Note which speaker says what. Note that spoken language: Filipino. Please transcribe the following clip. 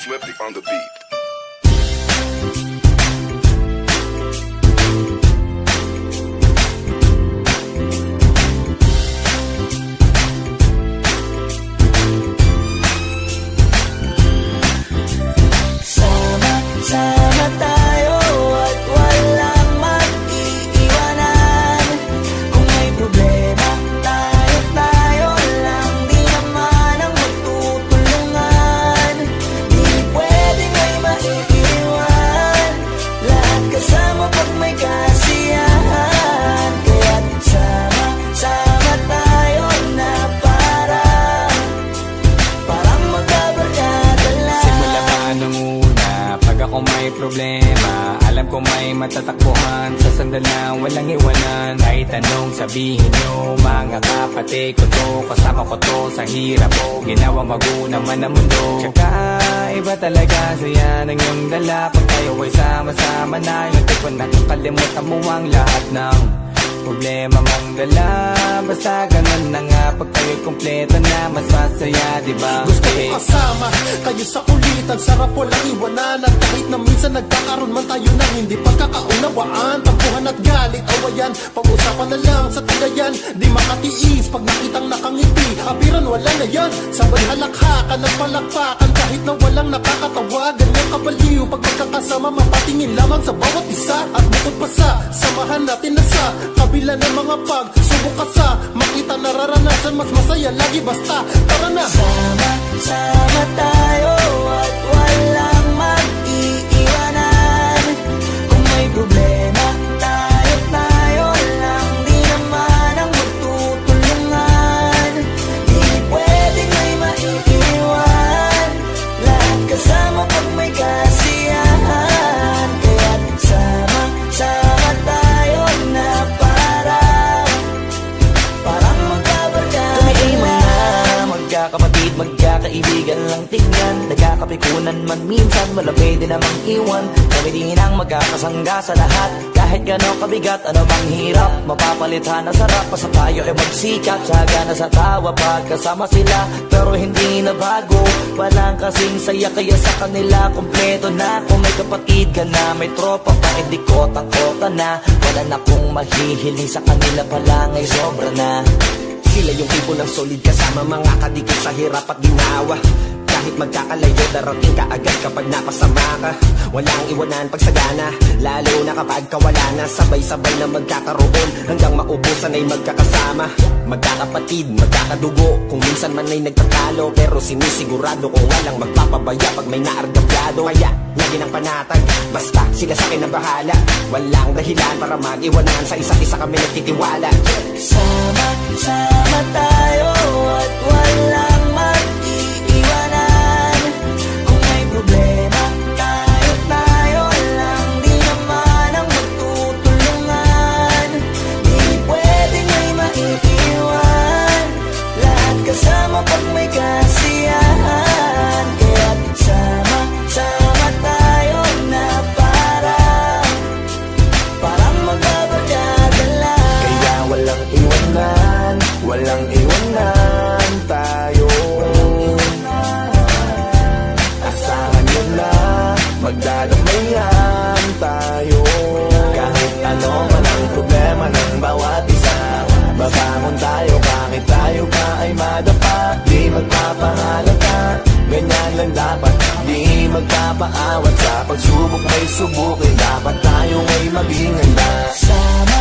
Speaker 1: Swifty on the beat.
Speaker 2: Sama tayo at walang mag-iiwanan. Kung may problema, tayo lang, di naman ang magtutulungan. Di pwedeng may maiiwan, lahat kasama pag may kasiyahan. Kaya't sama tayo na parang magkabarkada lang.
Speaker 3: Simula pa nung una, pag ako may problema, alam ko may matatakbuhan. Sa sandalang walang iwanan, kahit anong sabihin nyo, mga kapatid ko to, kasama ko to sa hirap ko, ginawa magunang man ang mundo. Tsaka iba talaga saya ng iyong dala, pag tayo ay sama-sama na, yung tipo nakakalimutan mo ang lahat ng problema mong dala. Basta ganun na nga, pag tayo'y kumpleto na, mas masaya, diba?
Speaker 4: Gusto ko kasama kayo sa kulitan, sarap walang iwanan. At kahit na minsan nagkakaroon man tayo ng hindi pagkakaunawaan, tampuhan at galit, awayan, pag-usapan na lang sa tagayan. Di makatiis pag nakitang nakangiti, apiran wala na yan. Sabay halakhakan at palakpakan, kahit na walang nakakatawa. Ganyan kabaliw pag magkakasama, mapatingin lamang sa bawat isa. At bukod pa sa samahan natin na sa kabila ng mga pagsubok ka sa makita nararanasan, mas masaya lagi basta tara na.
Speaker 2: Sama tayo at walang mag-iiwanan. Kung may problema, tayo lang, di naman ang magtutulungan. Di pwedeng may maiiwan, lahat kasama pag may kasiyahan. Kaya't sama tayo na parang magkabarkada. Kami ay mga magkakapatid, magkakaibigan lang tingnan. Nagkakapikunan man minsan, wala pwede namang iwan. Kami din ang magkakasangga sa lahat, kahit gano'ng kabigat, ano bang hirap, mapapalitan na sarap. Basta tayo ay magsikap, sagana sa tawa pagkasama sila. Pero hindi na bago, walang kasing saya, kaya sa kanila kompleto na. Kung may kapatid ka na, may tropa pa, hindi kotang-kota na. Wala na kong mahihiling sa kanila pala, ngay sobra na.
Speaker 5: Sila yung tipo ng solid kasama, mga kadikit sa hirap at ginawa. Kahit magkakalayo, darating ka agad kapag napasama ka. Walang iwanan pag sagana, lalo na kapag kawala na. Sabay-sabay na magkakaroon, hanggang maubusan ay magkakasama. Magkakapatid, magkakadugo, kung minsan man ay nagtatalo, pero sinisigurado kung walang magpapabaya pag may naargabyado. Kaya lagi ng panatag, basta sila sa akin ang bahala. Walang dahilan para mag-iwanan, sa isa't isa kami nagtitiwala.
Speaker 2: Sama tayo at walang mag-iiwanan. Kung may problema, tayo lang, di naman ang magtutulungan. Di pwedeng may maiiwan, lahat kasama pag may kasiyahan. Kaya't sama tayo na parang magbabarkada lang.
Speaker 5: Kaya walang iwanan tayo. Asahan nyo na, magdadamayan tayo. Kahit ano man ang problema ng bawat isa, babangon tayo kahit tayo pa ay madapa. Di magpapahalata, ganyan lang dapat. Di magpapaawat, sa pagsubok may subukin. Dapat tayo ay maging handa.
Speaker 2: Sama